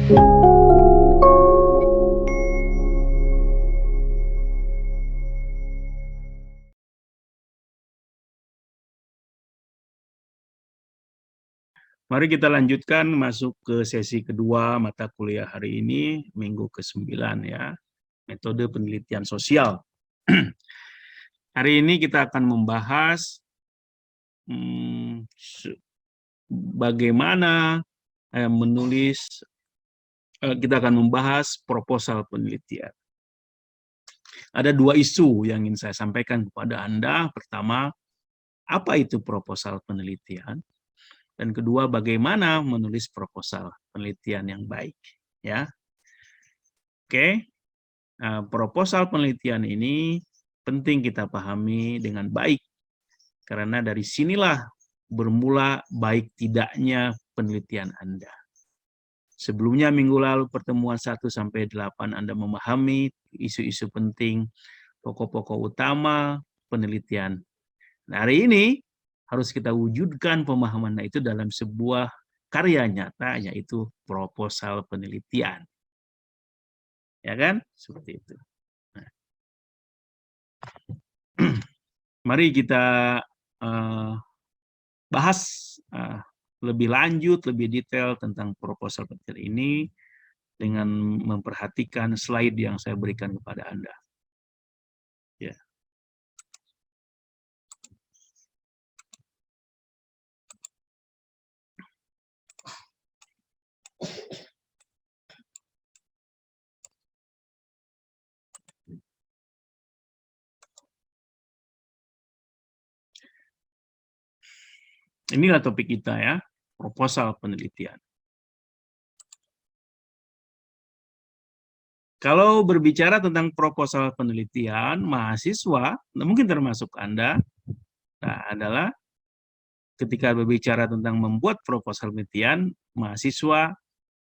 Mari kita lanjutkan masuk ke sesi kedua mata kuliah hari ini, minggu ke-9 ya, metode penelitian sosial. Hari ini kita akan membahas bagaimana kita akan membahas proposal penelitian. Ada dua isu yang ingin saya sampaikan kepada Anda. Pertama, apa itu proposal penelitian? Dan kedua, bagaimana menulis proposal penelitian yang baik, ya. Oke. Nah, proposal penelitian ini penting kita pahami dengan baik, karena dari sinilah bermula baik tidaknya penelitian Anda. Sebelumnya minggu lalu pertemuan 1-8 Anda memahami isu-isu penting, pokok-pokok utama penelitian. Nah, hari ini harus kita wujudkan pemahaman itu dalam sebuah karya nyata, yaitu proposal penelitian. Ya kan? Seperti itu. Nah. Mari kita bahas lebih lanjut, lebih detail tentang proposal penelitian ini dengan memperhatikan slide yang saya berikan kepada Anda. Ya. Inilah topik kita ya, proposal penelitian. Kalau berbicara tentang proposal penelitian, mahasiswa, mungkin termasuk Anda, adalah ketika berbicara tentang membuat proposal penelitian, mahasiswa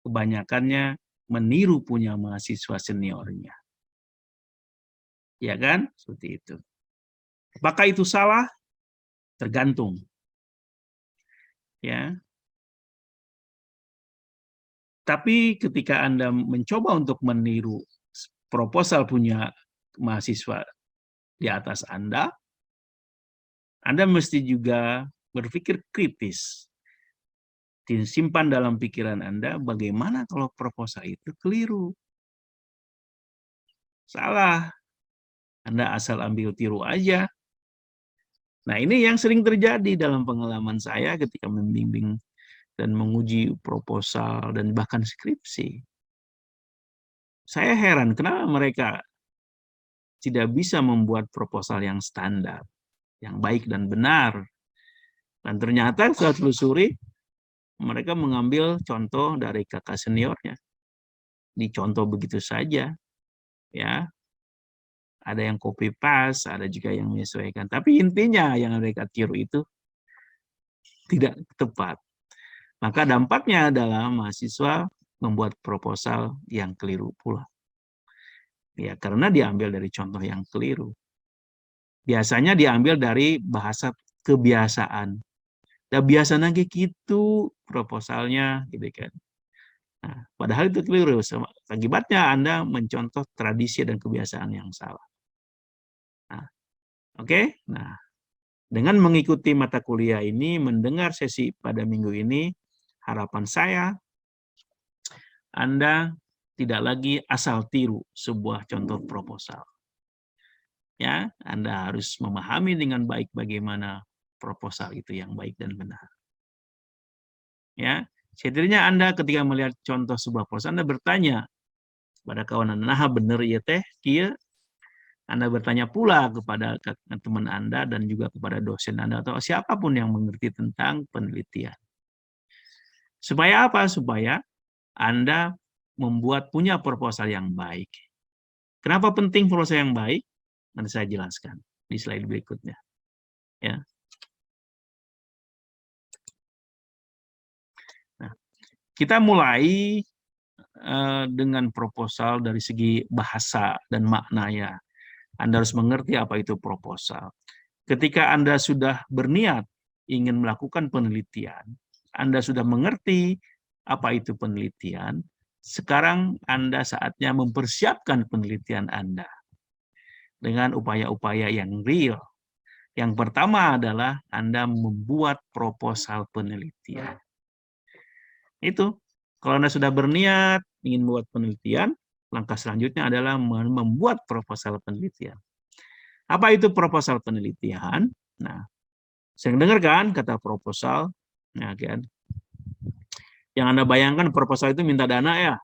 kebanyakannya meniru punya mahasiswa seniornya. Ya kan? Seperti itu. Apakah itu salah? Tergantung. Ya. Tapi ketika Anda mencoba untuk meniru proposal punya mahasiswa di atas Anda mesti juga berpikir kritis. Disimpan dalam pikiran Anda, bagaimana kalau proposal itu keliru? Salah. Anda asal ambil tiru aja. Nah, ini yang sering terjadi dalam pengalaman saya ketika membimbing dan menguji proposal dan bahkan skripsi. Saya heran kenapa mereka tidak bisa membuat proposal yang standar, yang baik dan benar. Dan ternyata setelah telusuri, mereka mengambil contoh dari kakak seniornya. Dicontoh begitu saja. Ya. Ada yang copy paste, ada juga yang menyesuaikan. Tapi intinya yang mereka tiru itu tidak tepat. Maka dampaknya adalah mahasiswa membuat proposal yang keliru pula. Ya, karena diambil dari contoh yang keliru. Biasanya diambil dari bahasa kebiasaan. Dan biasanya gitu proposalnya, gitu kan. Nah, padahal itu keliru. Akibatnya Anda mencontoh tradisi dan kebiasaan yang salah. Nah, oke. Nah, dengan mengikuti mata kuliah ini, mendengar sesi pada minggu ini, harapan saya Anda tidak lagi asal tiru sebuah contoh proposal. Ya, Anda harus memahami dengan baik bagaimana proposal itu yang baik dan benar. Ya, setidaknya Anda ketika melihat contoh sebuah proposal, Anda bertanya pada kawan Anda, nah benar ya teh, kia. Anda bertanya pula kepada teman Anda dan juga kepada dosen Anda atau siapapun yang mengerti tentang penelitian. Supaya apa? Supaya Anda punya proposal yang baik. Kenapa penting proposal yang baik? Nanti saya jelaskan di slide berikutnya. Ya. Nah, kita mulai dengan proposal dari segi bahasa dan maknanya. Anda harus mengerti apa itu proposal. Ketika Anda sudah berniat ingin melakukan penelitian, Anda sudah mengerti apa itu penelitian, sekarang Anda saatnya mempersiapkan penelitian Anda dengan upaya-upaya yang real. Yang pertama adalah Anda membuat proposal penelitian. Itu, kalau Anda sudah berniat ingin membuat penelitian, langkah selanjutnya adalah membuat proposal penelitian. Apa itu proposal penelitian? Nah, sering dengar kan kata proposal? Nah, kan? Yang Anda bayangkan proposal itu minta dana ya?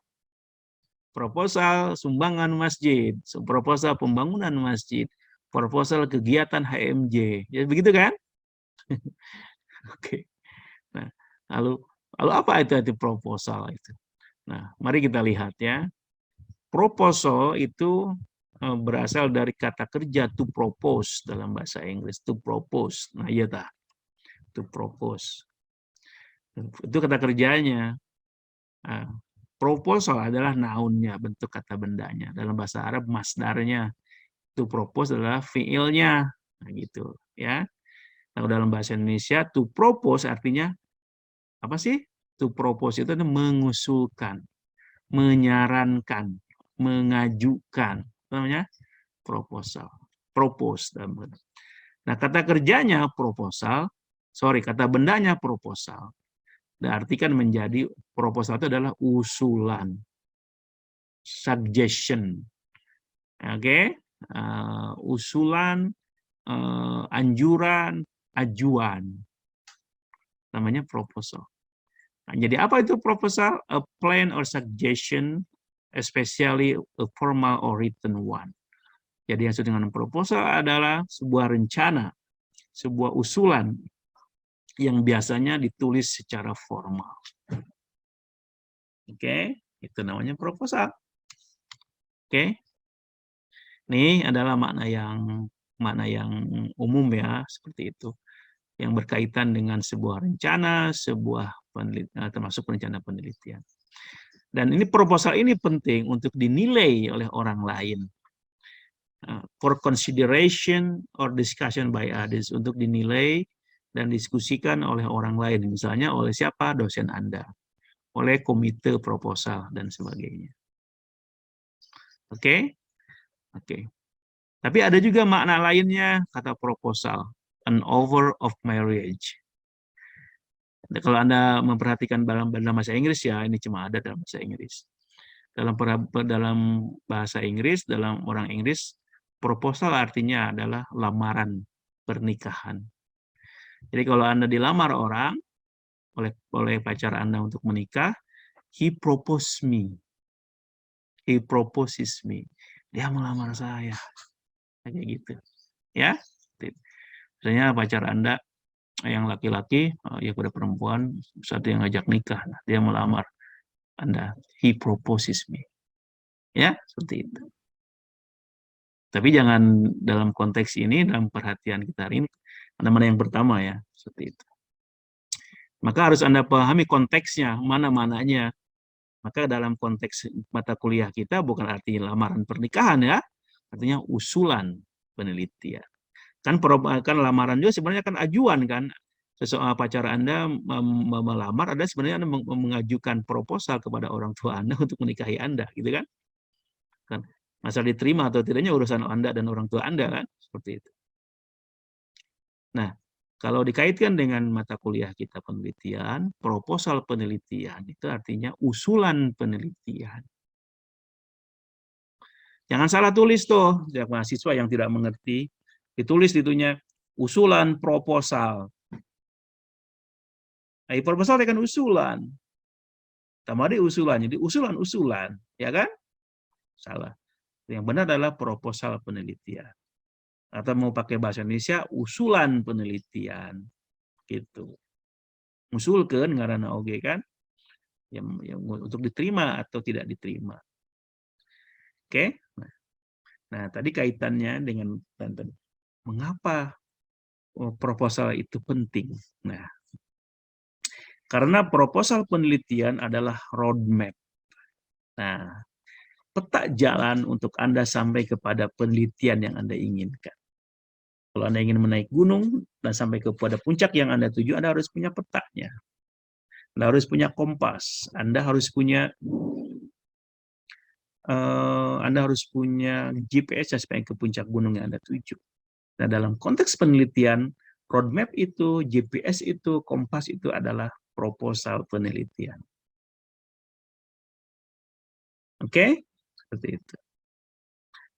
Proposal sumbangan masjid, proposal pembangunan masjid, proposal kegiatan HMJ. Ya begitu kan? Oke. Nah, lalu apa itu proposal itu? Nah, mari kita lihat ya. Proposal itu berasal dari kata kerja to propose dalam bahasa Inggris, to propose. Nah, iya tah. To propose. Itu kata kerjanya. Nah, proposal adalah nounnya, bentuk kata bendanya. Dalam bahasa Arab masdarnya. To propose adalah fiilnya. Nah, gitu ya. Nah, dalam bahasa Indonesia to propose artinya apa sih? To propose itu mengusulkan, menyarankan, mengajukan. Namanya proposal. Propose. Nah, kata kerjanya proposal, kata bendanya proposal. Diartikan menjadi proposal itu adalah usulan, suggestion. Oke? Usulan, anjuran, ajuan. Namanya proposal. Nah, jadi apa itu proposal? A plan or suggestion, especially a formal or written one. Jadi yang disebut dengan proposal adalah sebuah rencana, sebuah usulan yang biasanya ditulis secara formal. Oke, itu namanya proposal. Oke. Ini adalah makna yang umum ya, seperti itu. Yang berkaitan dengan sebuah rencana, termasuk rencana penelitian. Dan ini proposal ini penting untuk dinilai oleh orang lain. For consideration or discussion by others, untuk dinilai dan diskusikan oleh orang lain. Misalnya oleh siapa? Dosen Anda. Oleh komite proposal dan sebagainya. Oke? Oke. Tapi ada juga makna lainnya kata proposal. An offer of marriage. Kalau Anda memperhatikan dalam bahasa Inggris ya, ini cuma ada dalam bahasa Inggris. Dalam bahasa Inggris, dalam orang Inggris, proposal artinya adalah lamaran pernikahan. Jadi kalau Anda dilamar orang oleh pacar Anda untuk menikah, he proposed me. He proposes me. Dia melamar saya. Kayak gitu. Ya. Misalnya pacar Anda yang laki-laki, ya pada perempuan, satu yang ngajak nikah, dia melamar Anda. He proposes me. Ya, seperti itu. Tapi jangan dalam konteks ini, dalam perhatian kita hari ini, mana-mana yang pertama ya, seperti itu. Maka harus Anda pahami konteksnya, mana-mananya. Maka dalam konteks mata kuliah kita bukan arti lamaran pernikahan ya, artinya usulan penelitian. Kan lamaran juga sebenarnya kan ajuan kan. Seseorang pacar Anda melamar, Anda sebenarnya Anda mengajukan proposal kepada orang tua Anda untuk menikahi Anda, gitu kan? Kan masalah diterima atau tidaknya urusan Anda dan orang tua Anda kan, seperti itu. Nah, kalau dikaitkan dengan mata kuliah kita penelitian, proposal penelitian itu artinya usulan penelitian. Jangan salah tulis tuh, setiap mahasiswa yang tidak mengerti, ditulis itunya usulan proposal. Nah, proposal kan usulan. Tamari usulan, jadi usulan-usulan, ya kan? Salah. Yang benar adalah proposal penelitian. Atau mau pakai bahasa Indonesia, usulan penelitian. Gitu. Usulkan ngaranna oge kan? Yang untuk diterima atau tidak diterima. Oke? Nah, tadi kaitannya dengan mengapa proposal itu penting. Nah, karena proposal penelitian adalah roadmap. Nah, peta jalan untuk Anda sampai kepada penelitian yang Anda inginkan. Kalau Anda ingin menaik gunung dan sampai kepada puncak yang Anda tuju, Anda harus punya petanya. Anda harus punya kompas. Anda harus punya Anda harus punya GPS sampai ke puncak gunung yang Anda tuju. Nah, dalam konteks penelitian, roadmap itu, GPS itu, kompas itu adalah proposal penelitian. Oke? Seperti itu.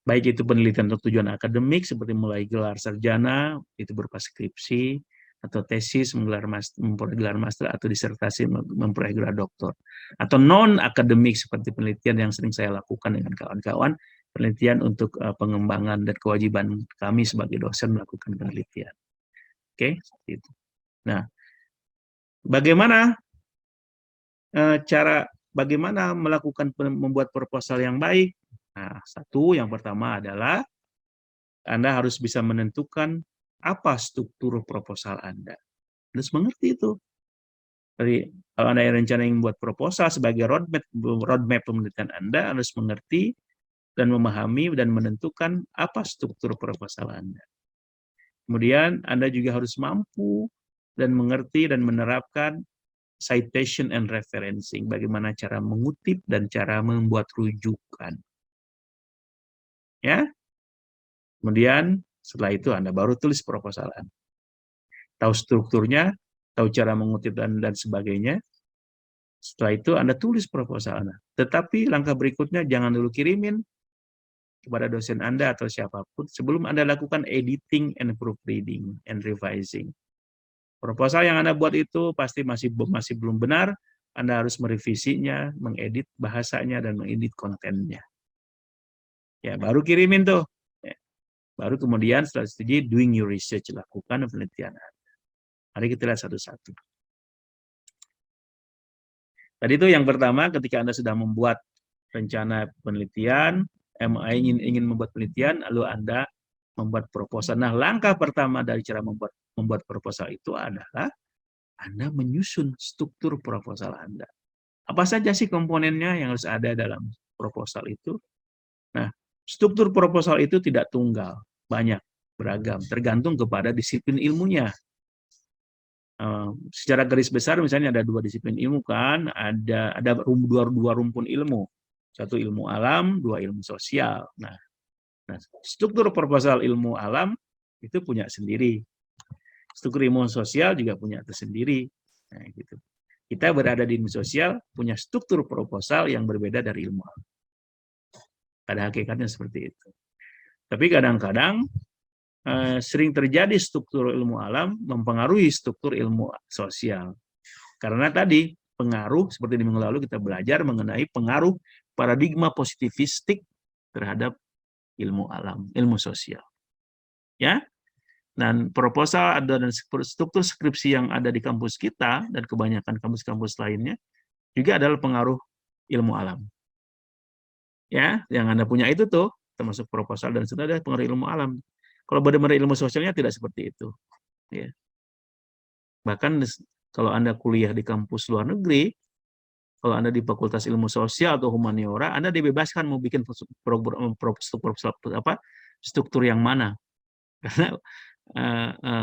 Baik itu penelitian untuk tujuan akademik, seperti mulai gelar sarjana, itu berupa skripsi, atau tesis, memperoleh gelar master, atau disertasi, memperoleh gelar doktor. Atau non-akademik, seperti penelitian yang sering saya lakukan dengan kawan-kawan, penelitian untuk pengembangan dan kewajiban kami sebagai dosen melakukan penelitian. Oke, seperti itu. Nah, bagaimana bagaimana membuat proposal yang baik? Nah, yang pertama adalah Anda harus bisa menentukan apa struktur proposal Anda. Harus mengerti itu. Jadi, kalau Anda rencana ingin membuat proposal sebagai roadmap penelitian Anda, harus mengerti dan memahami dan menentukan apa struktur proposal Anda. Kemudian Anda juga harus mampu dan mengerti dan menerapkan citation and referencing, bagaimana cara mengutip dan cara membuat rujukan. Ya. Kemudian setelah itu Anda baru tulis proposal Anda. Tahu strukturnya, tahu cara mengutip dan sebagainya. Setelah itu Anda tulis proposal Anda. Tetapi langkah berikutnya jangan dulu kirimin kepada dosen Anda atau siapapun sebelum Anda lakukan editing and proofreading and revising. Proposal yang Anda buat itu pasti masih belum benar, Anda harus merevisinya, mengedit bahasanya, dan mengedit kontennya. Ya, baru kirimin tuh. Ya. Baru kemudian setelah studi, doing your research, lakukan penelitian Anda. Mari kita lihat satu-satu. Tadi itu yang pertama, ketika Anda sudah membuat rencana penelitian, ingin membuat penelitian, lalu Anda membuat proposal. Nah, langkah pertama dari cara membuat proposal itu adalah Anda menyusun struktur proposal Anda. Apa saja sih komponennya yang harus ada dalam proposal itu? Nah, struktur proposal itu tidak tunggal, banyak, beragam, tergantung kepada disiplin ilmunya. Secara garis besar misalnya ada 2 disiplin ilmu kan, ada dua rumpun ilmu, 1 ilmu alam, 2 ilmu sosial. Nah, struktur proposal ilmu alam itu punya sendiri, struktur ilmu sosial juga punya tersendiri. Nah, gitu. Kita berada di ilmu sosial punya struktur proposal yang berbeda dari ilmu alam. Pada hakikatnya seperti itu. Tapi kadang-kadang sering terjadi struktur ilmu alam mempengaruhi struktur ilmu sosial. Karena tadi pengaruh, seperti di minggu lalu kita belajar mengenai pengaruh paradigma positivistik terhadap ilmu alam, ilmu sosial. Ya, dan proposal dan struktur skripsi yang ada di kampus kita dan kebanyakan kampus-kampus lainnya juga adalah pengaruh ilmu alam. Ya, yang Anda punya itu tuh termasuk proposal dan sudah ada pengaruh ilmu alam. Kalau benar-benar ilmu sosialnya tidak seperti itu. Ya. Bahkan kalau Anda kuliah di kampus luar negeri, kalau Anda di Fakultas Ilmu Sosial atau Humaniora, Anda dibebaskan mau bikin struktur yang mana. Karena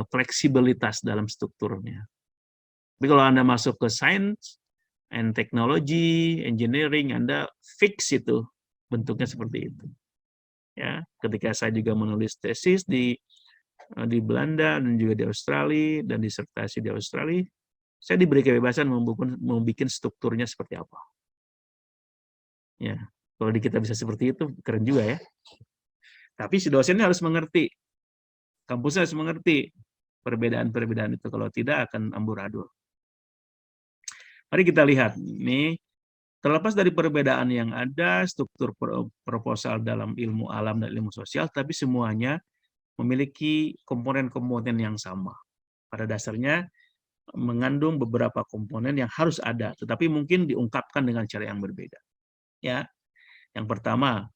fleksibilitas dalam strukturnya. Tapi kalau Anda masuk ke science and technology, engineering, Anda fix itu bentuknya seperti itu. Ya, ketika saya juga menulis tesis di Belanda dan juga di Australia dan disertasi di Australia, saya diberi kebebasan membuat strukturnya seperti apa. Ya, kalau di kita bisa seperti itu keren juga ya. Tapi si dosennya harus mengerti, kampusnya harus mengerti perbedaan-perbedaan itu, kalau tidak akan amburadul. Mari kita lihat nih. Terlepas dari perbedaan yang ada, struktur proposal dalam ilmu alam dan ilmu sosial, tapi semuanya memiliki komponen-komponen yang sama. Pada dasarnya mengandung beberapa komponen yang harus ada, tetapi mungkin diungkapkan dengan cara yang berbeda. Ya, yang pertama,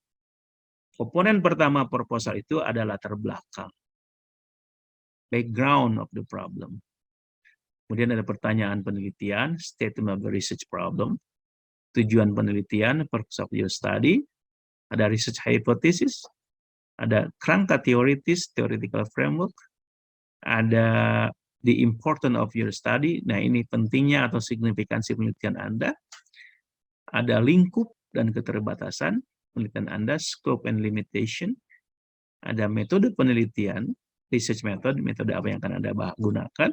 komponen pertama proposal itu adalah latar belakang, background of the problem. Kemudian ada pertanyaan penelitian, statement of the research problem, tujuan penelitian, purpose of your study, ada research hypothesis, ada kerangka teoritis, theoretical framework, ada the importance of your study, nah ini pentingnya atau signifikansi penelitian Anda, ada lingkup dan keterbatasan, penelitian Anda, scope and limitation, ada metode penelitian, research method, metode apa yang akan Anda gunakan,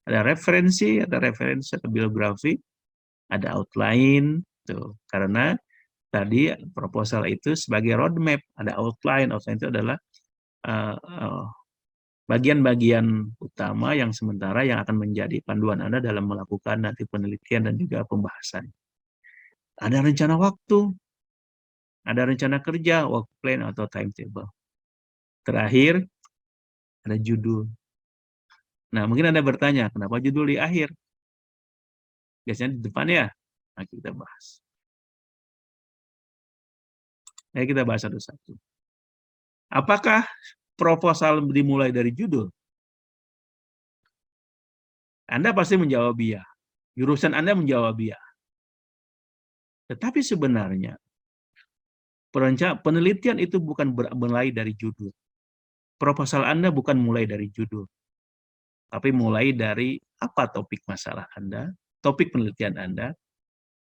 ada referensi atau biografi, ada outline, tuh. Karena tadi proposal itu sebagai roadmap, ada outline itu adalah bagian-bagian utama yang sementara yang akan menjadi panduan Anda dalam melakukan nanti penelitian dan juga pembahasan. Ada rencana waktu, ada rencana kerja, work plan atau timetable. Terakhir, ada judul. Nah, mungkin Anda bertanya, kenapa judul di akhir? Biasanya di depan ya. Nah, kita bahas. Ayo kita bahas satu-satu. Apakah proposal dimulai dari judul? Anda pasti menjawab iya. Jurusan Anda menjawab iya. Tetapi sebenarnya, penelitian itu bukan mulai dari judul. Proposal Anda bukan mulai dari judul. Tapi mulai dari apa topik masalah Anda, topik penelitian Anda,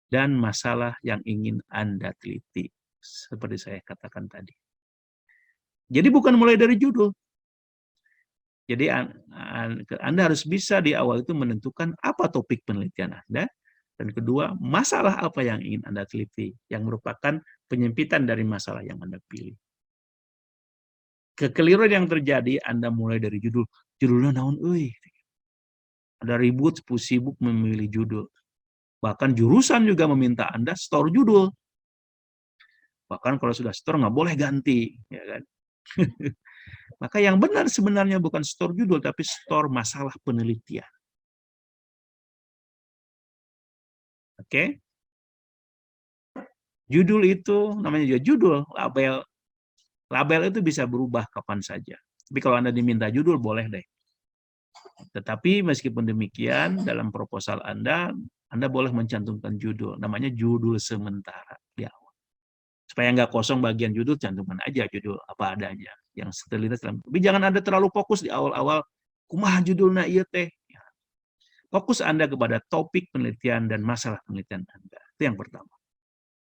dan masalah yang ingin Anda teliti. Seperti saya katakan tadi. Jadi bukan mulai dari judul. Jadi Anda harus bisa di awal itu menentukan apa topik penelitian Anda, dan kedua, masalah apa yang ingin Anda teliti, yang merupakan penyempitan dari masalah yang Anda pilih. Kekeliruan yang terjadi, Anda mulai dari judul. Judulnya naon euy. Ada ribut, sibuk memilih judul. Bahkan jurusan juga meminta Anda store judul. Bahkan kalau sudah store nggak boleh ganti, ya kan? Maka yang benar sebenarnya bukan store judul, tapi store masalah penelitian. Oke? Judul itu namanya juga judul, label. Label itu bisa berubah kapan saja. Tapi kalau Anda diminta judul, boleh deh. Tetapi meskipun demikian, dalam proposal Anda boleh mencantumkan judul. Namanya judul sementara di awal. Supaya nggak kosong bagian judul, cantumkan aja judul apa adanya. Yang terlihat dalam. Tapi jangan Anda terlalu fokus di awal-awal, kumaha judulnya iya teh. Fokus Anda kepada topik penelitian dan masalah penelitian Anda. Itu yang pertama.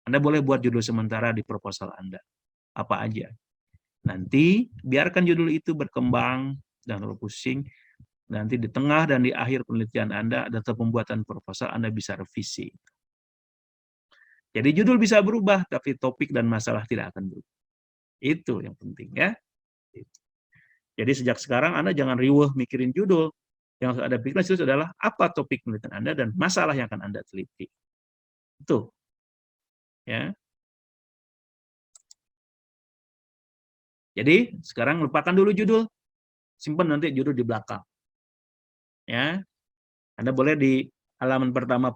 Anda boleh buat judul sementara di proposal Anda. Apa aja. Nanti biarkan judul itu berkembang, jangan terlalu pusing. Nanti di tengah dan di akhir penelitian Anda atau pembuatan proposal Anda bisa revisi. Jadi judul bisa berubah, tapi topik dan masalah tidak akan berubah. Itu yang penting ya. Jadi sejak sekarang Anda jangan riweuh mikirin judul. Yang ada pikiran itu adalah apa topik penelitian Anda dan masalah yang akan Anda teliti. Itu. Ya. Jadi sekarang lupakan dulu judul. Simpan nanti judul di belakang. Ya. Anda boleh di halaman pertama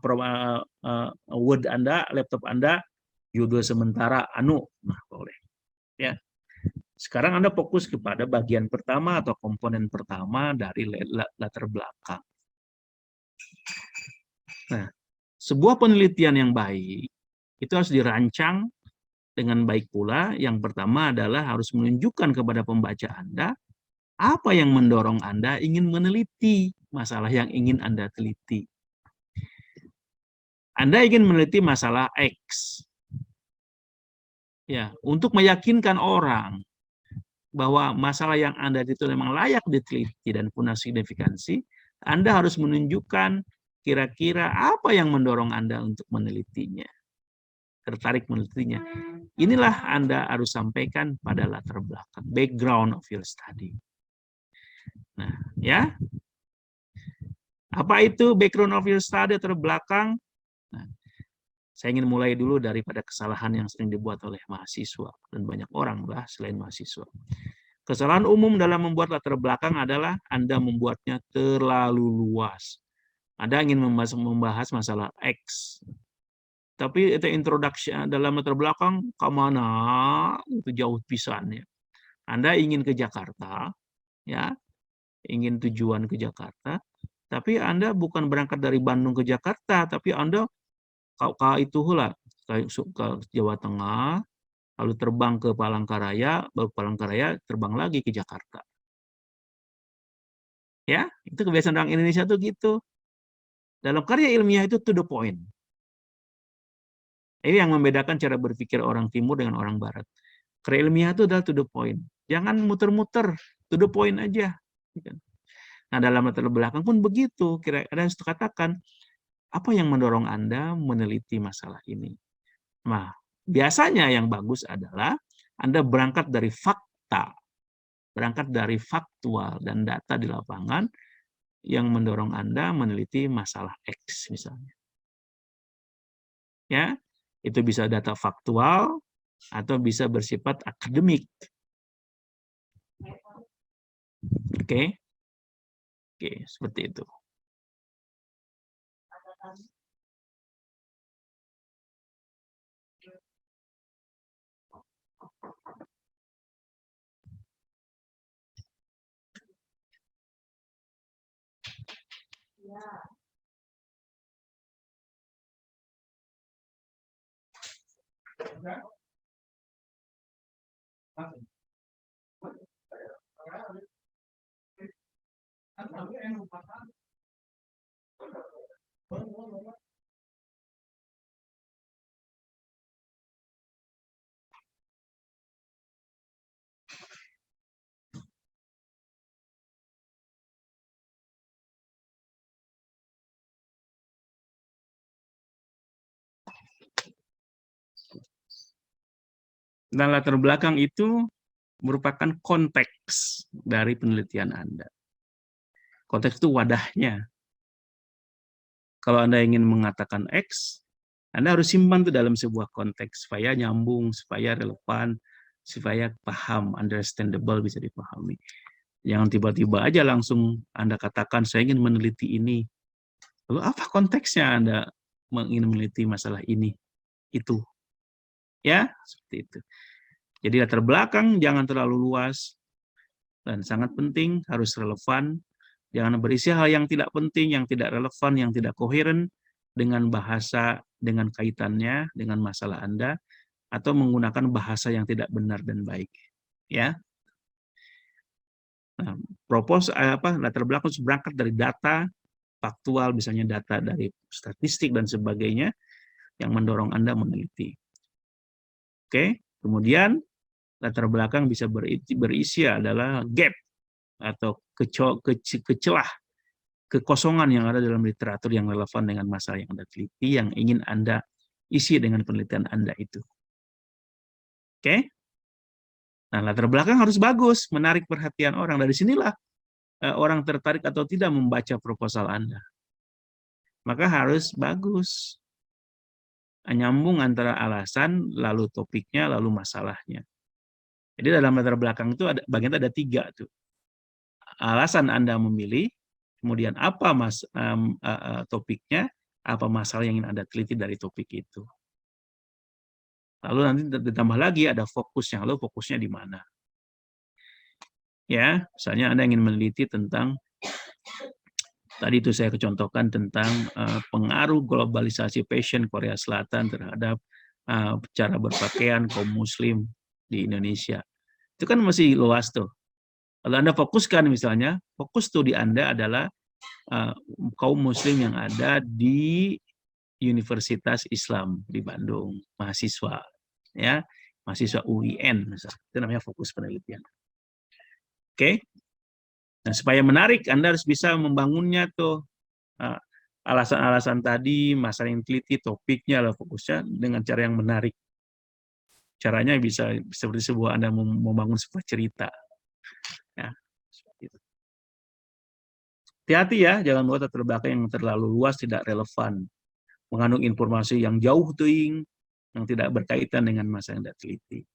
Word Anda, laptop Anda, judul sementara anu, nah boleh. Ya. Sekarang Anda fokus kepada bagian pertama atau komponen pertama dari latar belakang. Nah, sebuah penelitian yang baik itu harus dirancang dengan baik pula. Yang pertama adalah harus menunjukkan kepada pembaca Anda apa yang mendorong Anda ingin meneliti masalah yang ingin Anda teliti. Anda ingin meneliti masalah X. Ya, untuk meyakinkan orang bahwa masalah yang Anda itu memang layak diteliti dan punya signifikansi, Anda harus menunjukkan kira-kira apa yang mendorong Anda untuk menelitinya, tertarik menelitinya. Inilah Anda harus sampaikan pada latar belakang, background of your study. Nah, ya. Apa itu background of your study, latar belakang? Nah, saya ingin mulai dulu daripada kesalahan yang sering dibuat oleh mahasiswa dan banyak orang lah selain mahasiswa. Kesalahan umum dalam membuat latar belakang adalah Anda membuatnya terlalu luas. Anda ingin membahas masalah X, tapi itu introduction dalam latar belakang ke mana itu jauh pisannya. Anda ingin ke Jakarta, ya, ingin tujuan ke Jakarta, tapi Anda bukan berangkat dari Bandung ke Jakarta, tapi Anda itu lah ke Jawa Tengah, lalu terbang ke Palangkaraya, baru Palangkaraya terbang lagi ke Jakarta. Ya, itu kebiasaan orang Indonesia tuh gitu. Dalam karya ilmiah itu to the point. Ini yang membedakan cara berpikir orang timur dengan orang barat. Keilmiahan itu adalah to the point. Jangan muter-muter, to the point aja. Nah, dalam latar belakang pun begitu. Kira ada yang katakan, apa yang mendorong Anda meneliti masalah ini? Nah, biasanya yang bagus adalah Anda berangkat dari fakta, berangkat dari faktual dan data di lapangan yang mendorong Anda meneliti masalah X misalnya. Ya, itu bisa data faktual atau bisa bersifat akademik. Oke. Oke, seperti itu. Dan latar belakang itu merupakan konteks dari penelitian Anda. Konteks itu wadahnya. Kalau Anda ingin mengatakan X, Anda harus simpan itu dalam sebuah konteks supaya nyambung, supaya relevan, supaya paham, understandable, bisa dipahami. Jangan tiba-tiba aja langsung Anda katakan, saya ingin meneliti ini. Lalu apa konteksnya Anda ingin meneliti masalah ini? Itu. Ya, seperti itu. Jadi latar belakang jangan terlalu luas, dan sangat penting, harus relevan. Jangan berisi hal yang tidak penting, yang tidak relevan, yang tidak koheren dengan bahasa, dengan kaitannya, dengan masalah Anda, atau menggunakan bahasa yang tidak benar dan baik. Ya. Nah, latar belakang berangkat dari data faktual, misalnya data dari statistik dan sebagainya, yang mendorong Anda meneliti. Oke, kemudian latar belakang bisa berisi adalah gap atau kecelah, kekosongan yang ada dalam literatur yang relevan dengan masalah yang Anda teliti, yang ingin Anda isi dengan penelitian Anda itu. Oke? Nah, latar belakang harus bagus, menarik perhatian orang. Dari sinilah orang tertarik atau tidak membaca proposal Anda. Maka harus bagus. Nyambung antara alasan, lalu topiknya, lalu masalahnya. Jadi dalam latar belakang itu bagian ada 3 tuh. Alasan Anda memilih, kemudian apa topiknya, apa masalah yang ingin Anda teliti dari topik itu. Lalu nanti ditambah lagi ada fokusnya, lalu fokusnya di mana. Ya, misalnya Anda ingin meneliti tentang, tadi itu saya contohkan tentang pengaruh globalisasi fashion Korea Selatan terhadap cara berpakaian kaum muslim di Indonesia. Itu kan masih luas tuh. Kalau Anda fokuskan misalnya, fokus studi Anda adalah kaum muslim yang ada di Universitas Islam di Bandung, mahasiswa, ya, mahasiswa UIN, misalnya. Itu namanya fokus penelitian. Oke, nah supaya menarik, Anda harus bisa membangunnya tuh alasan-alasan tadi, masalah yang teliti, topiknya, lah fokusnya dengan cara yang menarik. Caranya bisa seperti sebuah Anda membangun sebuah cerita. Ya, seperti itu. Hati-hati ya, jangan buat latar belakang yang terlalu luas, tidak relevan, mengandung informasi yang jauh ting, yang tidak berkaitan dengan masa yang Anda teliti.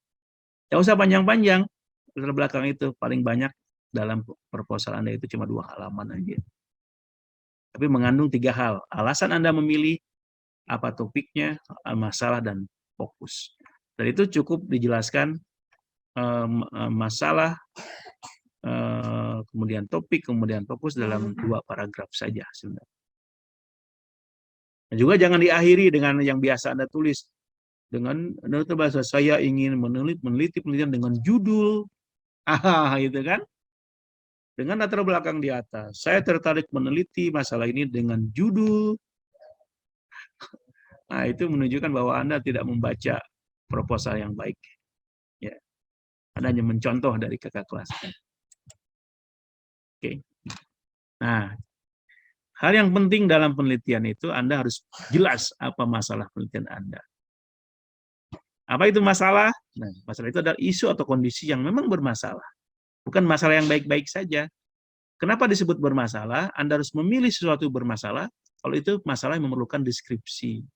Tidak usah panjang-panjang, latar belakang itu paling banyak dalam proposal Anda itu cuma 2 halaman aja. Tapi mengandung 3 hal, alasan Anda memilih, apa topiknya, masalah, dan fokus. Dan itu cukup dijelaskan masalah, kemudian topik, kemudian fokus dalam 2 paragraf saja sebenarnya. Dan juga jangan diakhiri dengan yang biasa Anda tulis. Dengan bahasa saya ingin meneliti penelitian dengan judul, gitu kan? Dengan latar belakang di atas. Saya tertarik meneliti masalah ini dengan judul. Nah, itu menunjukkan bahwa Anda tidak membaca proposal yang baik. Ya, Anda hanya mencontoh dari kakak kelas. Oke. Nah, hal yang penting dalam penelitian itu Anda harus jelas apa masalah penelitian Anda. Apa itu masalah? Nah, masalah itu adalah isu atau kondisi yang memang bermasalah. Bukan masalah yang baik-baik saja. Kenapa disebut bermasalah? Anda harus memilih sesuatu bermasalah, kalau itu masalah yang memerlukan deskripsi,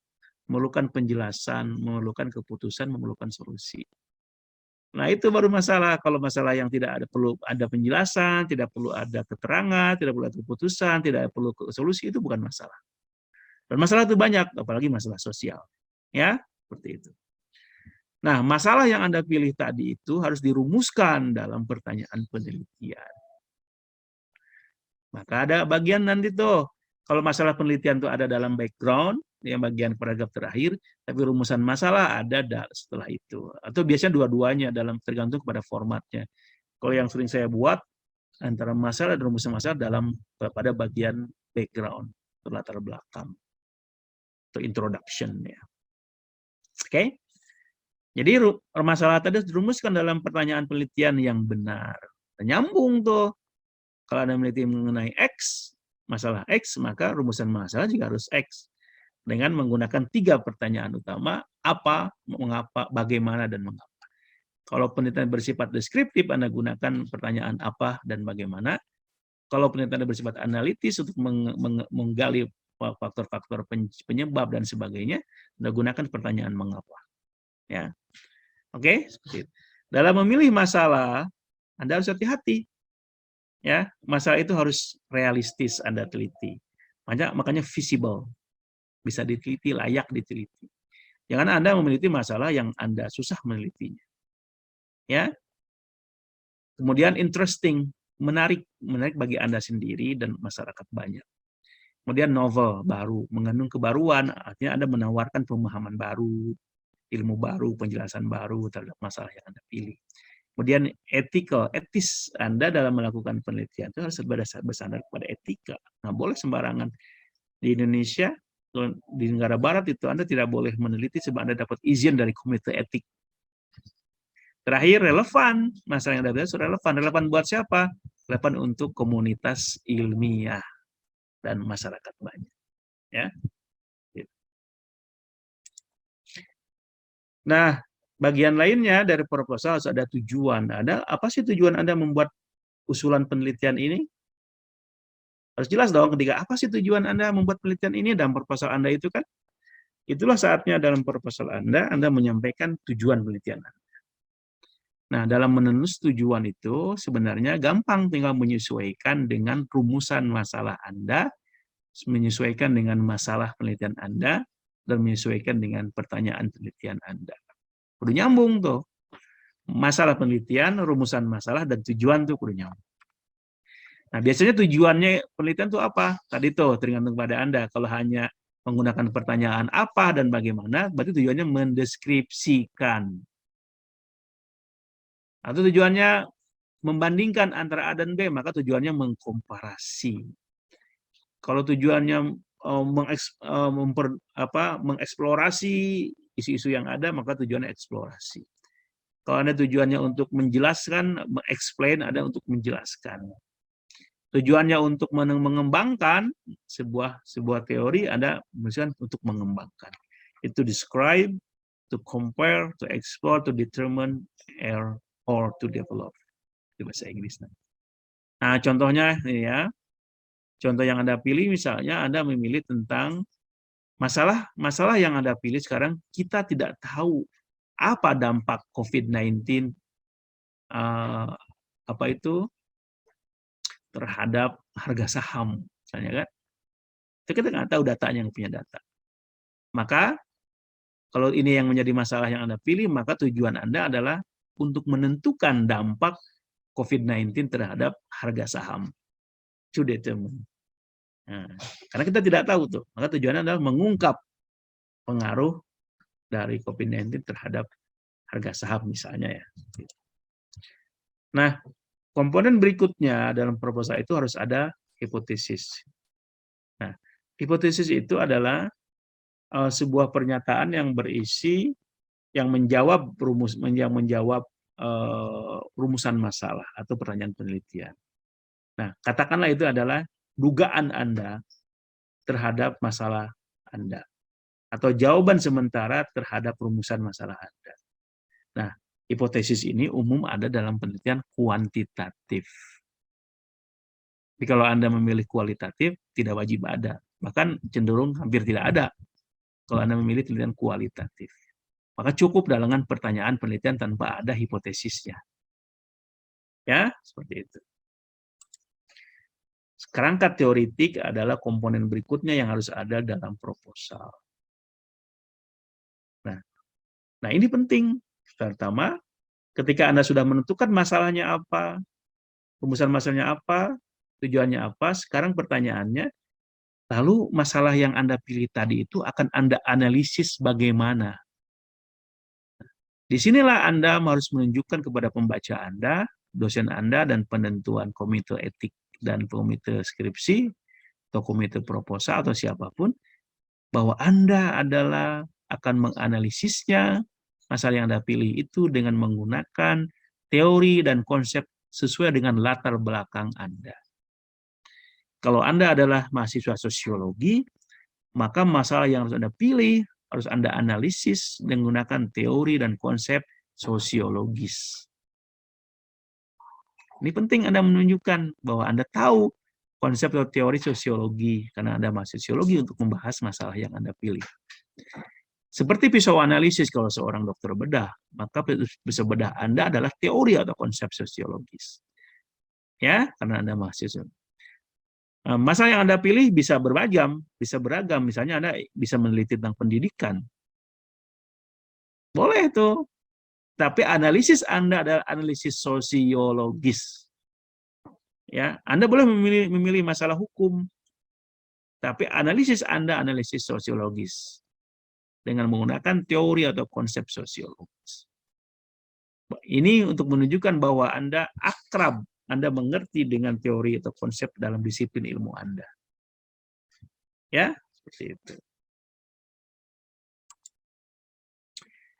memerlukan penjelasan, memerlukan keputusan, memerlukan solusi. Nah, itu baru masalah. Kalau masalah yang tidak ada perlu ada penjelasan, tidak perlu ada keterangan, tidak perlu ada keputusan, tidak perlu solusi, itu bukan masalah. Dan masalah itu banyak, apalagi masalah sosial. Ya, seperti itu. Nah, masalah yang Anda pilih tadi itu harus dirumuskan dalam pertanyaan penelitian. Maka ada bagian nanti tuh, kalau masalah penelitian itu ada dalam background, yang bagian paragraf terakhir, tapi rumusan masalah ada setelah itu. Atau biasanya dua-duanya tergantung kepada formatnya. Kalau yang sering saya buat, antara masalah dan rumusan masalah pada bagian background, latar belakang, atau introduction. Ya. Oke? Jadi masalah tadi dirumuskan dalam pertanyaan penelitian yang benar. Nyambung tuh. Kalau Anda meneliti mengenai X, masalah X, maka rumusan masalah juga harus X. Dengan menggunakan 3 pertanyaan utama, apa, mengapa, bagaimana, dan mengapa. Kalau penelitian bersifat deskriptif, Anda gunakan pertanyaan apa dan bagaimana. Kalau penelitian bersifat analitis untuk menggali faktor-faktor penyebab dan sebagainya, Anda gunakan pertanyaan mengapa. Ya. Oke, seperti itu. Dalam memilih masalah, Anda harus hati-hati. Ya, masalah itu harus realistis Anda teliti. Makanya visible. Bisa diteliti, layak diteliti. Jangan Anda meneliti masalah yang Anda susah menelitinya. Ya. Kemudian interesting, menarik bagi Anda sendiri dan masyarakat banyak. Kemudian novel, baru, mengandung kebaruan, artinya Anda menawarkan pemahaman baru, ilmu baru, penjelasan baru terhadap masalah yang Anda pilih. Kemudian ethical, etis Anda dalam melakukan penelitian itu harus bersandar kepada etika. Nah, boleh sembarangan. Di Indonesia, di negara barat itu Anda tidak boleh meneliti sebab Anda dapat izin dari komite etik. Terakhir, relevan. Masalah yang Anda bahas relevan. Relevan buat siapa? Relevan untuk komunitas ilmiah dan masyarakat banyak. Ya. Nah, bagian lainnya dari proposal harus ada tujuan. Apa sih tujuan Anda membuat usulan penelitian ini? Harus jelas dong ketika apa sih tujuan Anda membuat penelitian ini dalam proposal Anda itu kan? Itulah saatnya dalam proposal Anda menyampaikan tujuan penelitian Anda. Nah, dalam menulis tujuan itu sebenarnya gampang, tinggal menyesuaikan dengan rumusan masalah Anda, menyesuaikan dengan masalah penelitian Anda, dan menyesuaikan dengan pertanyaan penelitian Anda. Udah nyambung tuh. Masalah penelitian, rumusan masalah, dan tujuan tuh udah nyambung. Nah, biasanya tujuannya penelitian itu apa? Tadi tuh tergantung pada Anda. Kalau hanya menggunakan pertanyaan apa dan bagaimana, berarti tujuannya mendeskripsikan. Atau tujuannya membandingkan antara A dan B, maka tujuannya mengkomparasi. Kalau tujuannya mengeksplorasi isu-isu yang ada, maka tujuannya eksplorasi. Kalau ada tujuannya untuk menjelaskan, explain, ada untuk menjelaskan. Tujuannya untuk mengembangkan sebuah teori, ada misalkan untuk mengembangkan. Itu describe, to compare, to explore, to determine, or to develop. Itu bahasa Inggris. Nah, contohnya ini ya. Contoh yang Anda pilih misalnya Anda memilih tentang masalah yang Anda pilih sekarang, kita tidak tahu apa dampak COVID-19 apa itu terhadap harga saham, misalnya kan? Kita nggak tahu datanya, yang punya data. Maka kalau ini yang menjadi masalah yang Anda pilih, maka tujuan Anda adalah untuk menentukan dampak COVID-19 terhadap harga saham. To determine. Nah, karena kita tidak tahu tuh, maka tujuannya adalah mengungkap pengaruh dari COVID-19 terhadap harga saham misalnya ya. Nah, komponen berikutnya dalam proposal itu harus ada hipotesis. Nah, hipotesis itu adalah sebuah pernyataan yang berisi yang menjawab rumusan masalah atau pertanyaan penelitian. Nah, katakanlah itu adalah dugaan Anda terhadap masalah Anda atau jawaban sementara terhadap rumusan masalah Anda. Nah, hipotesis ini umum ada dalam penelitian kuantitatif. Tapi kalau Anda memilih kualitatif, tidak wajib ada. Bahkan cenderung hampir tidak ada kalau Anda memilih penelitian kualitatif. Maka cukup dengan pertanyaan penelitian tanpa ada hipotesisnya. Ya, seperti itu. Kerangka teoritik adalah komponen berikutnya yang harus ada dalam proposal. Nah, ini penting. Pertama, ketika Anda sudah menentukan masalahnya apa, rumusan masalahnya apa, tujuannya apa, sekarang pertanyaannya, lalu masalah yang Anda pilih tadi itu akan Anda analisis bagaimana. Disinilah Anda harus menunjukkan kepada pembaca Anda, dosen Anda, dan penentuan komite etik dan komite skripsi, atau komite proposal, atau siapapun, bahwa Anda adalah akan menganalisisnya, masalah yang Anda pilih itu dengan menggunakan teori dan konsep sesuai dengan latar belakang Anda. Kalau Anda adalah mahasiswa sosiologi, maka masalah yang harus Anda pilih harus Anda analisis menggunakan teori dan konsep sosiologis. Ini penting Anda menunjukkan bahwa Anda tahu konsep atau teori sosiologi, karena Anda mahasiswa sosiologi untuk membahas masalah yang Anda pilih. Seperti pisau analisis kalau seorang dokter bedah, maka pisau bedah Anda adalah teori atau konsep sosiologis. Ya, karena Anda mahasiswa. Masalah yang Anda pilih bisa beragam. Misalnya Anda bisa meneliti tentang pendidikan. Boleh itu. Tapi analisis Anda adalah analisis sosiologis. Ya, Anda boleh memilih masalah hukum. Tapi analisis Anda analisis sosiologis. Dengan menggunakan teori atau konsep sosiologis. Ini untuk menunjukkan bahwa Anda akrab, Anda mengerti dengan teori atau konsep dalam disiplin ilmu Anda. Ya, seperti itu.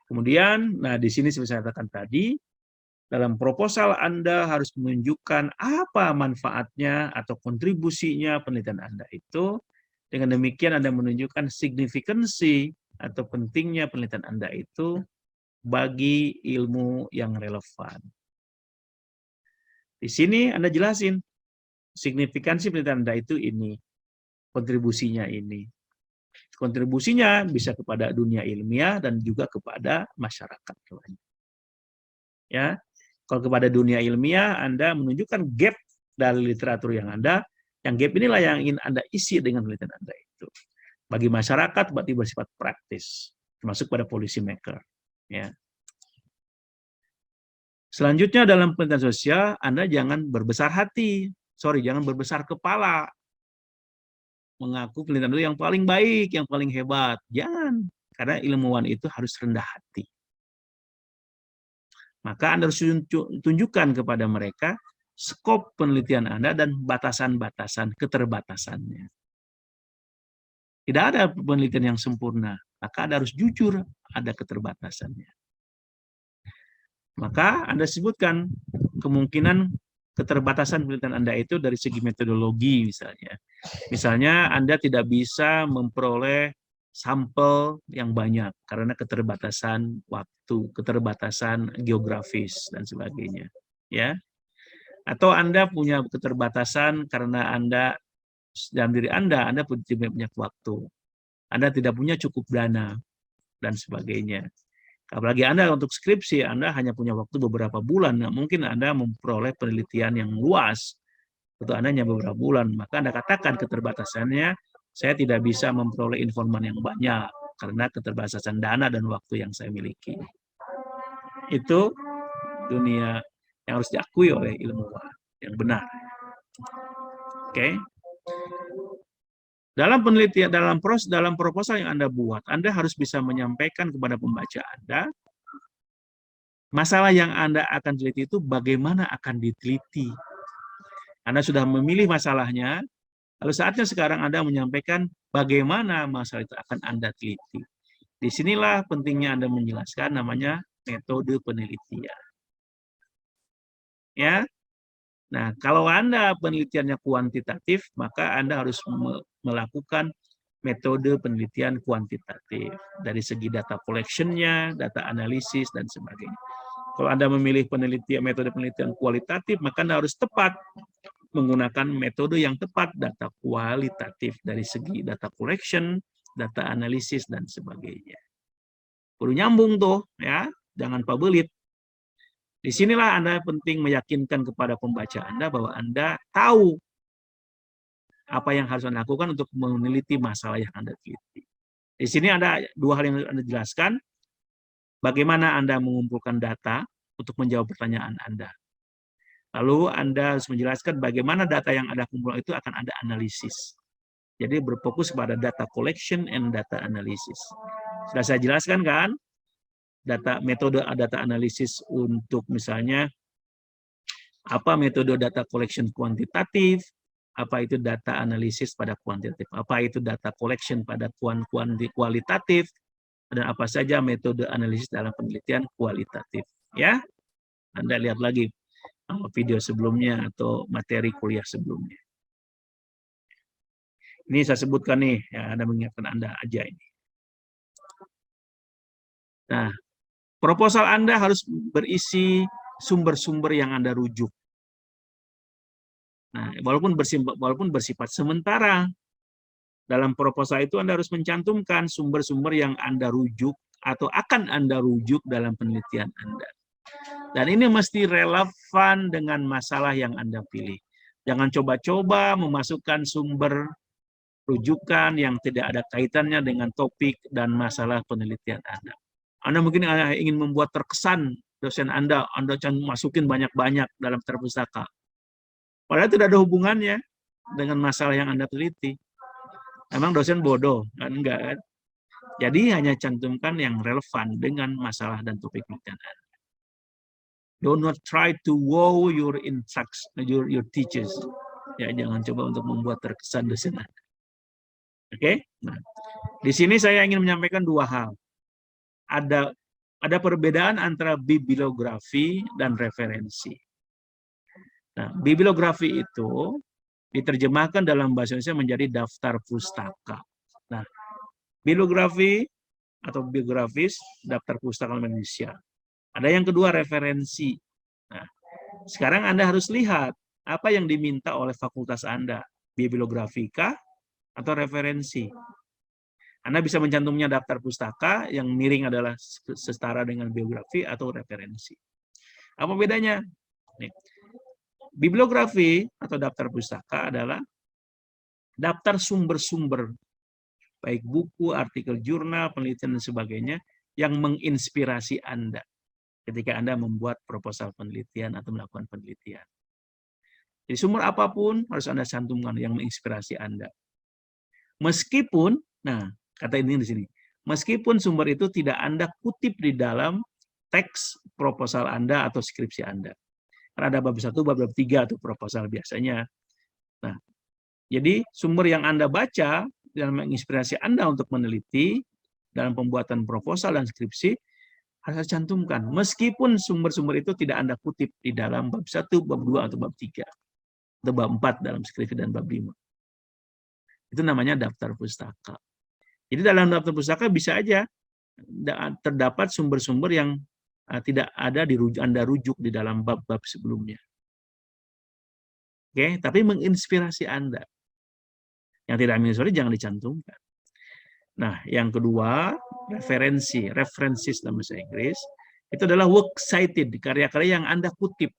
Kemudian, nah di sini seperti saya katakan tadi, dalam proposal Anda harus menunjukkan apa manfaatnya atau kontribusinya penelitian Anda itu. Dengan demikian Anda menunjukkan signifikansi atau pentingnya penelitian Anda itu bagi ilmu yang relevan. Di sini Anda jelasin signifikansi penelitian Anda itu ini, kontribusinya ini. Kontribusinya bisa kepada dunia ilmiah dan juga kepada masyarakat. Ya, kalau kepada dunia ilmiah Anda menunjukkan gap dari literatur yang Anda, yang gap inilah yang ingin Anda isi dengan penelitian Anda itu. Bagi masyarakat berarti bersifat praktis, termasuk pada policy maker. Ya. Selanjutnya dalam penelitian sosial, Anda jangan berbesar hati. Jangan berbesar kepala. Mengaku penelitian itu yang paling baik, yang paling hebat. Jangan. Karena ilmuwan itu harus rendah hati. Maka Anda harus tunjukkan kepada mereka skop penelitian Anda dan batasan-batasan, keterbatasannya. Tidak ada penelitian yang sempurna. Maka Anda harus jujur, ada keterbatasannya. Maka Anda sebutkan kemungkinan keterbatasan penelitian Anda itu dari segi metodologi misalnya. Misalnya Anda tidak bisa memperoleh sampel yang banyak karena keterbatasan waktu, keterbatasan geografis dan sebagainya, ya. Atau Anda punya keterbatasan karena Anda dalam diri Anda tidak punya waktu. Anda tidak punya cukup dana dan sebagainya. Apalagi Anda untuk skripsi, Anda hanya punya waktu beberapa bulan. Nah, mungkin Anda memperoleh penelitian yang luas. Untuk Anda hanya beberapa bulan. Maka Anda katakan keterbatasannya, saya tidak bisa memperoleh informan yang banyak. Karena keterbatasan dana dan waktu yang saya miliki. Itu dunia yang harus diakui oleh ilmuwan yang benar. Oke. Dalam penelitian, dalam proposal yang Anda buat, Anda harus bisa menyampaikan kepada pembaca Anda masalah yang Anda akan teliti itu bagaimana akan diteliti. Anda sudah memilih masalahnya, Lalu saatnya sekarang Anda menyampaikan bagaimana masalah itu akan Anda teliti. Disinilah pentingnya Anda menjelaskan namanya metode penelitian. Ya, nah kalau Anda penelitiannya kuantitatif, maka Anda harus melakukan metode penelitian kuantitatif dari segi data collection-nya, data analisis dan sebagainya. Kalau Anda memilih metode penelitian kualitatif, maka Anda harus tepat menggunakan metode yang tepat, data kualitatif dari segi data collection, data analisis dan sebagainya. Perlu nyambung tuh, ya, jangan pabelit. Disinilah Anda penting meyakinkan kepada pembaca Anda bahwa Anda tahu apa yang harus Anda lakukan untuk meneliti masalah yang Anda teliti. Di sini ada dua hal yang Anda jelaskan, bagaimana Anda mengumpulkan data untuk menjawab pertanyaan Anda. Lalu Anda harus menjelaskan bagaimana data yang Anda kumpulkan itu akan Anda analisis. Jadi berfokus pada data collection and data analysis. Sudah saya jelaskan kan? Metode data analisis untuk misalnya apa metode data collection kuantitatif, apa itu data analisis pada kuantitatif, apa itu data collection pada kualitatif, dan apa saja metode analisis dalam penelitian kualitatif. Ya, Anda lihat lagi video sebelumnya atau materi kuliah sebelumnya. Ini saya sebutkan nih, ya, Anda mengingatkan Anda aja ini. Nah, proposal Anda harus berisi sumber-sumber yang Anda rujuk. Nah, walaupun bersifat sementara, dalam proposal itu Anda harus mencantumkan sumber-sumber yang Anda rujuk atau akan Anda rujuk dalam penelitian Anda. Dan ini mesti relevan dengan masalah yang Anda pilih. Jangan coba-coba memasukkan sumber rujukan yang tidak ada kaitannya dengan topik dan masalah penelitian Anda. Anda mungkin ingin membuat terkesan dosen Anda masukin banyak-banyak dalam terpustaka. Padahal tidak ada hubungannya dengan masalah yang Anda teliti. Emang dosen bodoh? Kan enggak kan? Jadi hanya cantumkan yang relevan dengan masalah dan topik penelitian Anda. Do not try to wow your teachers. Ya, jangan coba untuk membuat terkesan dosen Anda. Oke? Nah, di sini saya ingin menyampaikan dua hal. Ada perbedaan antara bibliografi dan referensi. Nah, bibliografi itu diterjemahkan dalam bahasa Indonesia menjadi daftar pustaka. Nah, bibliografi atau biografis daftar pustaka Indonesia. Ada yang kedua referensi. Nah, sekarang Anda harus lihat apa yang diminta oleh fakultas Anda, bibliografika atau referensi. Anda bisa mencantumnya daftar pustaka, yang miring adalah setara dengan biografi atau referensi. Apa bedanya? Nih. Bibliografi atau daftar pustaka adalah daftar sumber-sumber, baik buku, artikel jurnal, penelitian, dan sebagainya, yang menginspirasi Anda ketika Anda membuat proposal penelitian atau melakukan penelitian. Jadi sumber apapun harus Anda cantumkan yang menginspirasi Anda. Meskipun, nah, kata ini di sini, meskipun sumber itu tidak Anda kutip di dalam teks proposal Anda atau skripsi Anda. Karena ada bab 1, bab 3 atau proposal biasanya. Nah, jadi sumber yang Anda baca dan menginspirasi Anda untuk meneliti dalam pembuatan proposal dan skripsi harus cantumkan. Meskipun sumber-sumber itu tidak Anda kutip di dalam bab 1, bab 2 atau bab 3 atau bab 4 dalam skripsi dan bab 5. Itu namanya daftar pustaka. Jadi dalam daftar pustaka bisa aja terdapat sumber-sumber yang tidak ada Anda rujuk di dalam bab-bab sebelumnya. Oke, tapi menginspirasi Anda. Yang tidak menginspirasi jangan dicantumkan. Nah, yang kedua, references dalam bahasa Inggris, itu adalah works cited, karya-karya yang Anda kutip.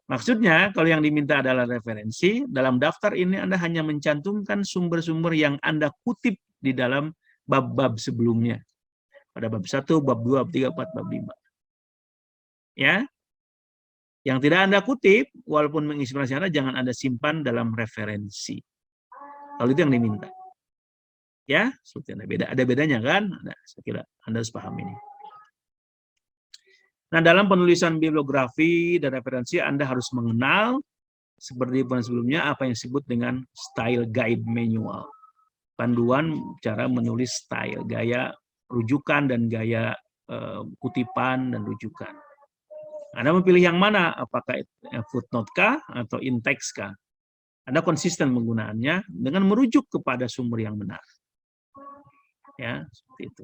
Maksudnya, kalau yang diminta adalah referensi, dalam daftar ini Anda hanya mencantumkan sumber-sumber yang Anda kutip di dalam bab-bab sebelumnya. Pada bab 1, bab 2, bab 3, 4, bab 5. Ya. Yang tidak Anda kutip, walaupun menginspirasi Anda, jangan Anda simpan dalam referensi. Kalau itu yang diminta. Ya, seperti ada bedanya kan? Nah, saya kira Anda harus paham ini. Nah, dalam penulisan bibliografi dan referensi, Anda harus mengenal seperti sebelumnya apa yang disebut dengan style guide manual. Panduan cara menulis style, gaya rujukan dan gaya kutipan dan rujukan. Anda memilih yang mana, apakah footnote kah atau in-text kah? Anda konsisten menggunakannya dengan merujuk kepada sumber yang benar. Ya, seperti itu.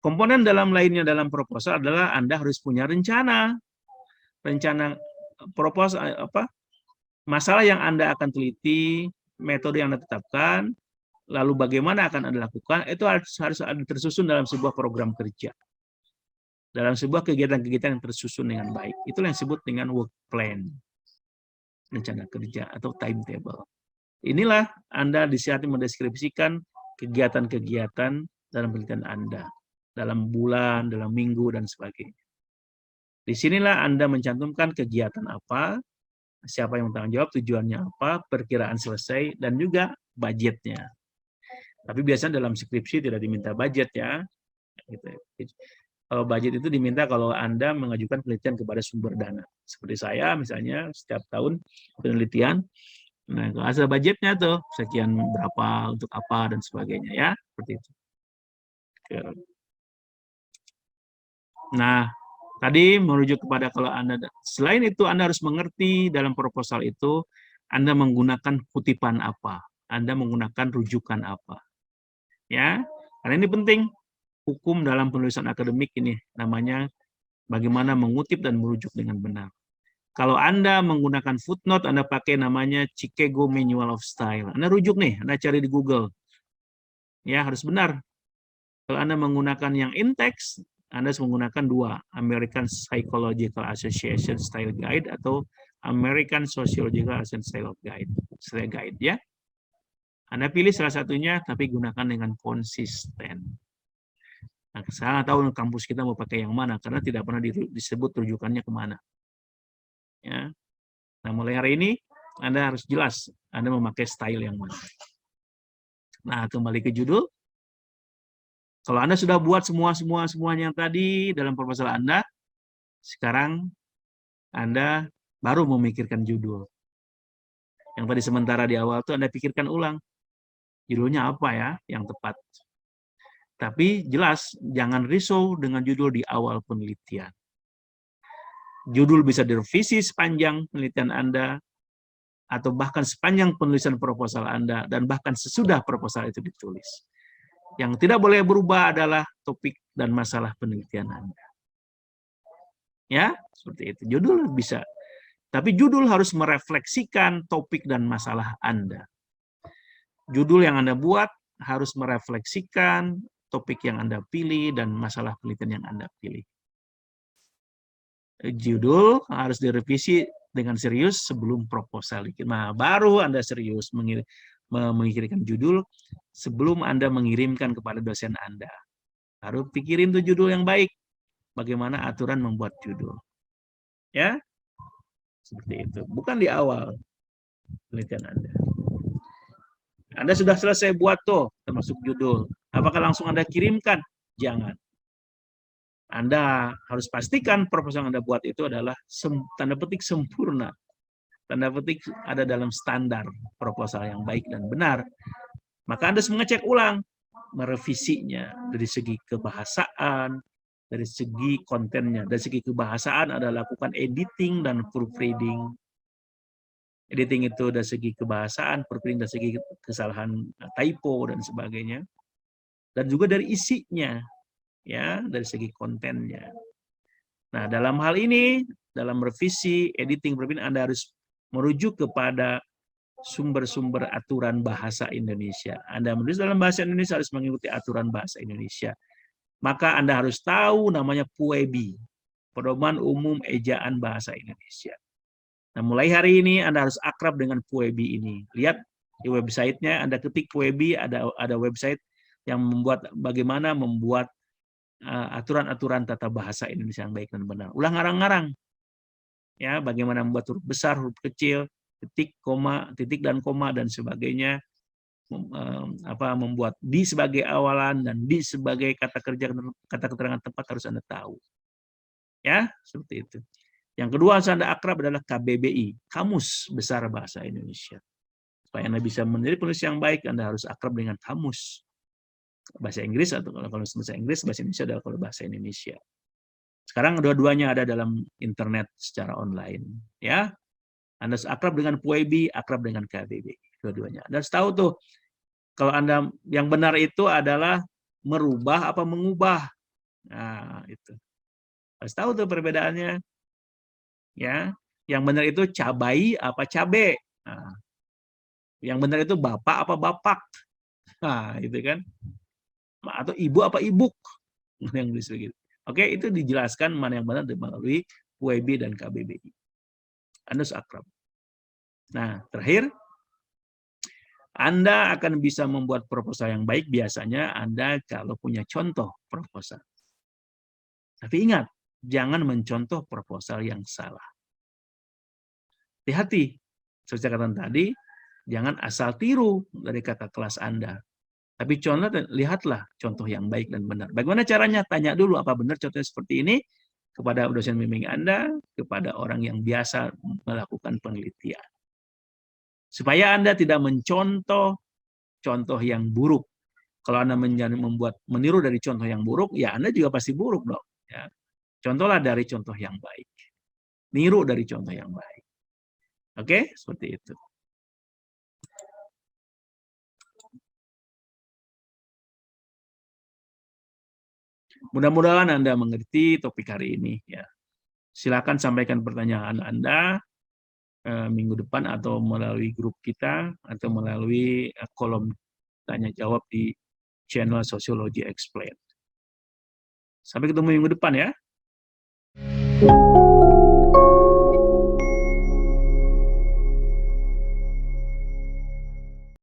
Komponen lainnya dalam proposal adalah Anda harus punya rencana proposal masalah yang Anda akan teliti, metode yang Anda tetapkan, lalu bagaimana akan Anda lakukan, itu harus ada tersusun dalam sebuah program kerja. Dalam sebuah kegiatan-kegiatan yang tersusun dengan baik. Itulah yang disebut dengan work plan, rencana kerja atau timetable. Inilah Anda di saat mendeskripsikan kegiatan-kegiatan dalam penelitian Anda, dalam bulan, dalam minggu, dan sebagainya. Disinilah Anda mencantumkan kegiatan apa, siapa yang bertanggung jawab, tujuannya apa, perkiraan selesai, dan juga budgetnya. Tapi biasanya dalam skripsi tidak diminta budget ya. Kalau budget itu diminta kalau Anda mengajukan penelitian kepada sumber dana. Seperti saya misalnya setiap tahun penelitian, nah kalau asal budgetnya tuh sekian berapa untuk apa dan sebagainya ya, seperti itu. Nah, tadi merujuk kepada kalau Anda, selain itu Anda harus mengerti dalam proposal itu Anda menggunakan kutipan apa, Anda menggunakan rujukan apa. Ya, karena ini penting. Hukum dalam penulisan akademik ini namanya bagaimana mengutip dan merujuk dengan benar. Kalau Anda menggunakan footnote, Anda pakai namanya Chicago Manual of Style. Anda rujuk nih, Anda cari di Google. Ya, harus benar. Kalau Anda menggunakan yang in-text, Anda harus menggunakan dua, American Psychological Association Style Guide atau American Sociological Association Style Guide. Ya. Anda pilih salah satunya, tapi gunakan dengan konsisten. Nah, saya tahu kampus kita mau pakai yang mana, karena tidak pernah disebut rujukannya kemana. Ya. Nah, mulai hari ini, Anda harus jelas Anda memakai style yang mana. Nah, kembali ke judul. Kalau Anda sudah buat semuanya yang tadi dalam proposal Anda, sekarang Anda baru memikirkan judul. Yang tadi sementara di awal itu Anda pikirkan ulang. Judulnya apa ya yang tepat. Tapi jelas, jangan risau dengan judul di awal penelitian. Judul bisa direvisi sepanjang penelitian Anda, atau bahkan sepanjang penulisan proposal Anda, dan bahkan sesudah proposal itu ditulis. Yang tidak boleh berubah adalah topik dan masalah penelitian Anda. Ya, seperti itu. Judul bisa. Tapi judul harus merefleksikan topik dan masalah Anda. Judul yang Anda buat harus merefleksikan topik yang Anda pilih dan masalah penelitian yang Anda pilih. Judul harus direvisi dengan serius sebelum proposal. Nah, baru Anda serius memikirkan judul sebelum Anda mengirimkan kepada dosen Anda. Baru pikirin tuh judul yang baik. Bagaimana aturan membuat judul. Ya, seperti itu. Bukan di awal penelitian Anda. Anda sudah selesai buat tuh, termasuk judul. Apakah langsung Anda kirimkan? Jangan. Anda harus pastikan proposal yang Anda buat itu adalah tanda petik sempurna. Tanda petik ada dalam standar proposal yang baik dan benar. Maka Anda harus mengecek ulang, merevisinya dari segi kebahasaan, dari segi kontennya. Dari segi kebahasaan Anda lakukan editing dan proofreading. Editing itu dari segi kebahasaan, proofreading dari segi kesalahan typo dan sebagainya. Dan juga dari isinya. Ya, dari segi kontennya. Nah, dalam hal ini, dalam revisi, editing, Anda harus merujuk kepada sumber-sumber aturan bahasa Indonesia. Anda menulis dalam bahasa Indonesia harus mengikuti aturan bahasa Indonesia. Maka Anda harus tahu namanya PUEBI, Pedoman Umum Ejaan Bahasa Indonesia. Nah, mulai hari ini Anda harus akrab dengan PUEBI ini. Lihat di websitenya, Anda ketik PUEBI, ada website yang bagaimana membuat aturan-aturan tata bahasa Indonesia yang baik dan benar. Ulang ngarang-ngarang. Ya, bagaimana membuat huruf besar, huruf kecil, titik, koma, titik dan koma dan sebagainya. Membuat di sebagai awalan dan di sebagai kata kerja, kata keterangan tepat harus Anda tahu. Ya, seperti itu. Yang kedua, Anda akrab adalah KBBI, Kamus Besar Bahasa Indonesia. Supaya Anda bisa menjadi penulis yang baik, Anda harus akrab dengan kamus bahasa Inggris, atau kalau bahasa Inggris, bahasa Indonesia adalah kalau bahasa Indonesia. Sekarang dua-duanya ada dalam internet secara online, ya. Anda akrab dengan PUEBI, akrab dengan KBBI, dua-duanya. Anda harus tahu tuh, kalau Anda yang benar itu adalah merubah apa mengubah. Nah, itu. Harus tahu tuh perbedaannya. Ya, yang benar itu cabai apa cabe. Nah, yang benar itu bapak apa bapak. Nah, itu kan. Atau ibu apa ibuk. Yang begitu. Oke, itu dijelaskan mana yang benar melalui PUEBI dan KBBI. Anda harus akrab. Nah, terakhir, Anda akan bisa membuat proposal yang baik biasanya Anda kalau punya contoh proposal. Tapi ingat, jangan mencontoh proposal yang salah. Hati-hati, seperti kata tadi, jangan asal tiru dari kata kelas Anda. Tapi lihatlah contoh yang baik dan benar. Bagaimana caranya? Tanya dulu apa benar contohnya seperti ini kepada dosen bimbing Anda, kepada orang yang biasa melakukan penelitian. Supaya Anda tidak mencontoh contoh yang buruk. Kalau Anda meniru dari contoh yang buruk, ya Anda juga pasti buruk dong. Ya. Contohlah dari contoh yang baik. Niru dari contoh yang baik. Oke, seperti itu. Mudah-mudahan Anda mengerti topik hari ini. Ya. Silakan sampaikan pertanyaan Anda minggu depan atau melalui grup kita atau melalui kolom tanya jawab di channel Sociology Explained. Sampai ketemu minggu depan ya.